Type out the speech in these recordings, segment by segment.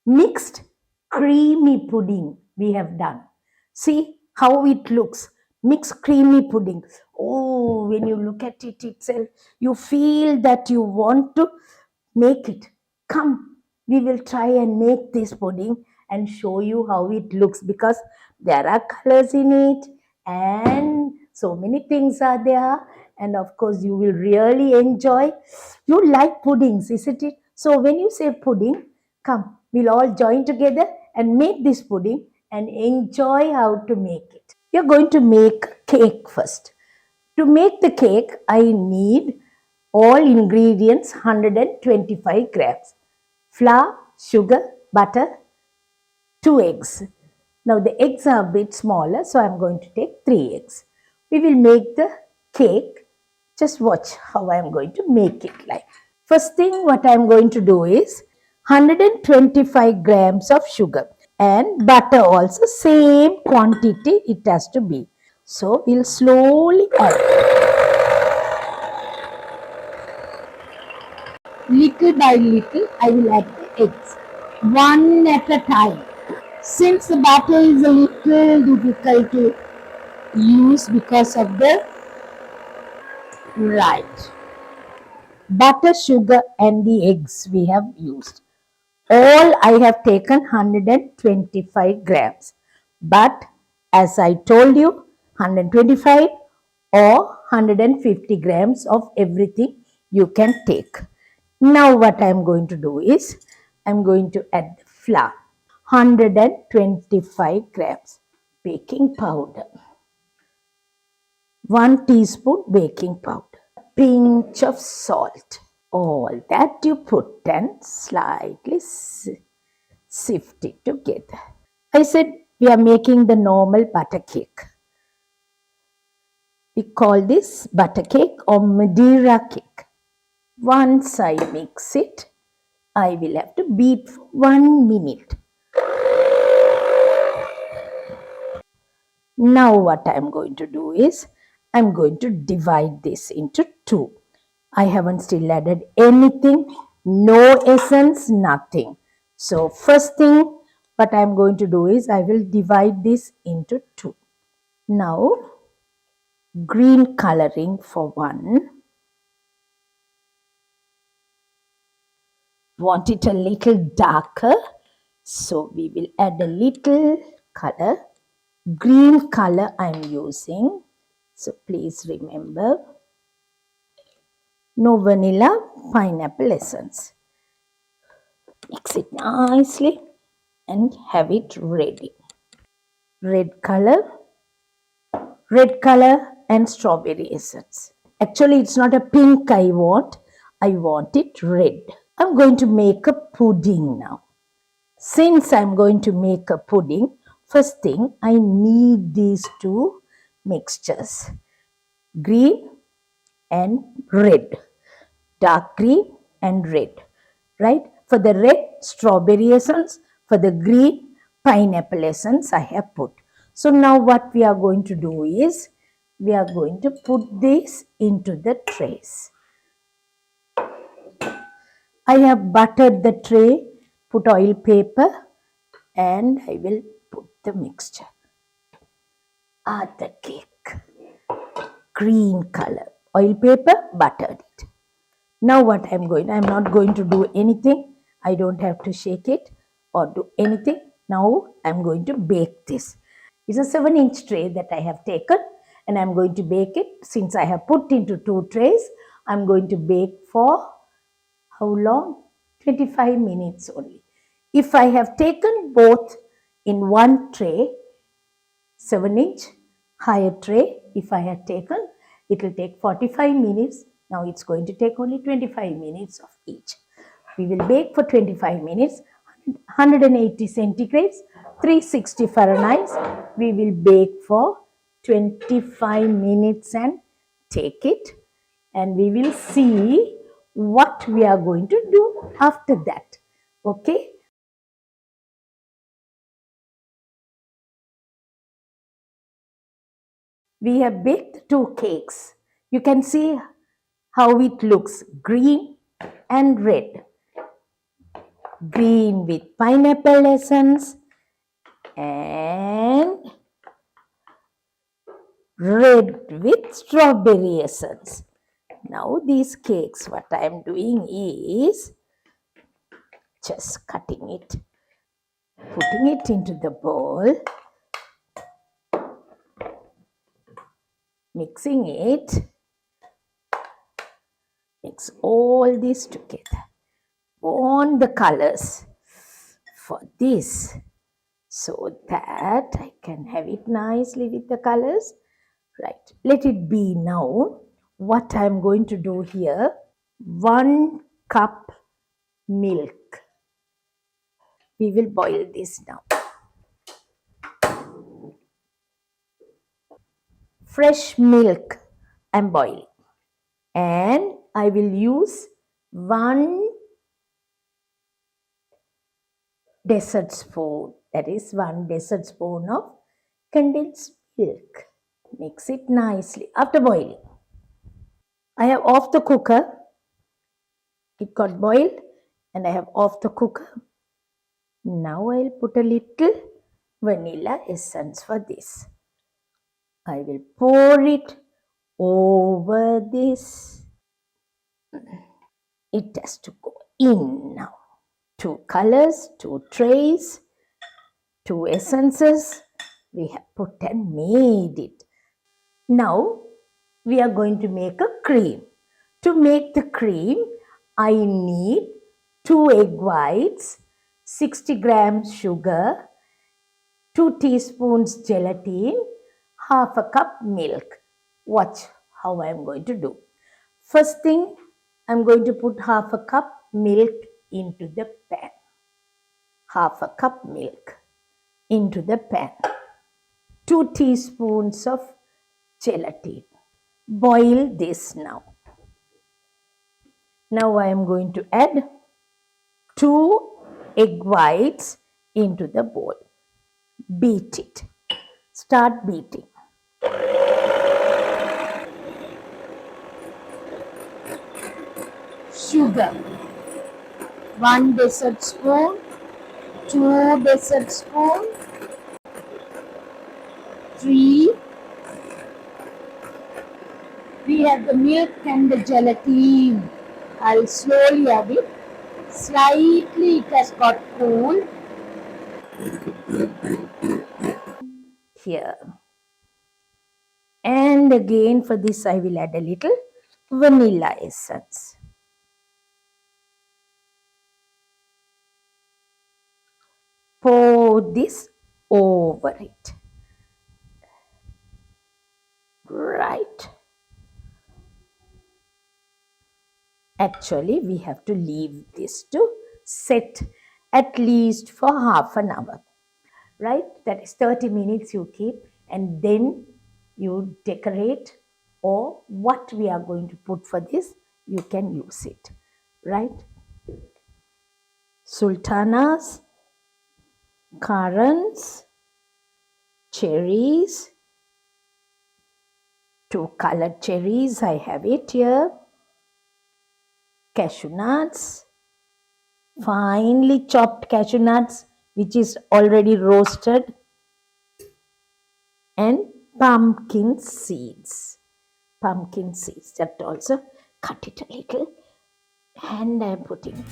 Mixed creamy pudding we have done. See how it looks. Mixed creamy pudding. Oh, when you look at it itself, you feel that you want to make it. Come, we will try and make this pudding and show you how it looks, because there are colors in it and so many things are there, and of course you will really enjoy. You like puddings, isn't it? So when you say pudding, come, we'll all join together and make this pudding and enjoy how to make it. We are going to make cake first. To make the cake, I need all ingredients 125 grams. Flour, sugar, butter, 2 eggs. Now the eggs are a bit smaller, so I'm going to take 3 eggs. We will make the cake. Just watch how I'm going to make it like. First thing what I'm going to do is 125 grams of sugar and butter also, same quantity it has to be. So we'll slowly add. Little by little I will add the eggs, one at a time. Since the batter is a little difficult to use because of the right butter, sugar and the eggs we have used. All I have taken 125 grams. But as I told you, 125 or 150 grams of everything you can take. Now what I am going to do is, I am going to add flour. 125 grams. Baking powder. 1 teaspoon baking powder. Pinch of salt. All that you put and slightly sift it together. I said we are making the normal butter cake. We call this butter cake or Madeira cake. Once I mix it, I will have to beat for 1 minute. Now what I am going to do is, I am going to divide this into 2. I haven't still added anything, no essence, nothing. So first thing what I am going to do is, I will divide this into 2. Now green coloring for 1. Want it a little darker, so we will add a little color. Green color I am using, so please remember. No vanilla, pineapple essence. Mix it nicely and have it ready. Red color and strawberry essence. Actually it's not a pink I want it red. I'm going to make a pudding now. Since I'm going to make a pudding, first thing I need these 2 mixtures. Green and red. Dark green and red. Right? For the red, strawberry essence. For the green, pineapple essence I have put. So now what we are going to do is, we are going to put this into the trays. I have buttered the tray, put oil paper and I will put the mixture. The cake. Green color. Oil paper, buttered it. Now what I'm not going to do anything. I don't have to shake it or do anything. Now I'm going to bake this. It's a 7-inch tray that I have taken and I'm going to bake it. Since I have put into 2 trays, I'm going to bake for how long? 25 minutes only. If I have taken both in 1 tray, 7-inch higher tray, if I had taken, it will take 45 minutes. Now it's going to take only 25 minutes of each. We will bake for 25 minutes, 180 centigrades, 360 Fahrenheit. We will bake for 25 minutes and take it. And we will see what we are going to do after that. Okay. We have baked 2 cakes. You can see how it looks, green and red. green with pineapple essence, and red with strawberry essence. Now these cakes, what I am doing is just cutting it, putting it into the bowl, mixing it, mix all this together. On the colors for this so that I can have it nicely with the colors. Right, let it be now. What I am going to do here, 1 cup milk. We will boil this now. Fresh milk I am boiling. And I will use 1 dessert spoon, that is 1 dessert spoon of condensed milk. Mix it nicely after boiling. I have off the cooker. It got boiled and I have off the cooker. Now I'll put a little vanilla essence for this. I will pour it over this. It has to go in now. 2 colors, 2 trays, 2 essences. We have put and made it. Now we are going to make a cream. To make the cream, I need 2 egg whites, 60 grams sugar, 2 teaspoons gelatin, half a cup milk. Watch how I am going to do. First thing, I am going to put half a cup milk into the pan. Half a cup milk into the pan. 2 teaspoons of gelatin. Boil this now. Now I am going to add 2 egg whites into the bowl. Beat it. Start beating. Sugar. 1 dessert spoon. 2 dessert spoon. 3. We have the milk and the gelatin. I'll slowly add it. Slightly it has got cooled. Here. And again for this I will add a little vanilla essence. Pour this over it. Right. Actually, we have to leave this to set at least for half an hour. Right? That is 30 minutes you keep and then you decorate, or what we are going to put for this, you can use it. Right? Sultanas, currants, cherries, 2 colored cherries, I have it here. Cashew nuts, finely chopped cashew nuts, which is already roasted, and pumpkin seeds. Pumpkin seeds, that also cut it a little, and I am putting it.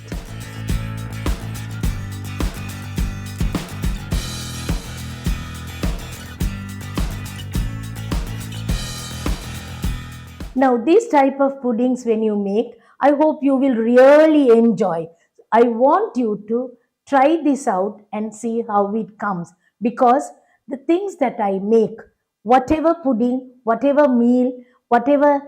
Now these type of puddings when you make, I hope you will really enjoy. I want you to try this out and see how it comes, because the things that I make, whatever pudding, whatever meal, whatever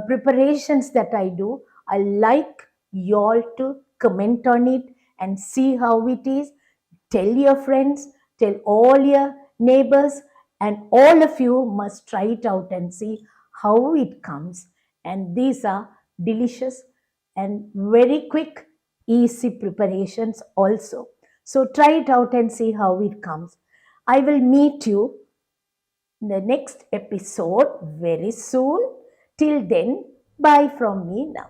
preparations that I do, I like you all to comment on it and see how it is. Tell your friends, tell all your neighbors, and all of you must try it out and see how it comes. And these are delicious and very quick, easy preparations also. So try it out and see how it comes. I will meet you in the next episode very soon. Till then, bye from me now.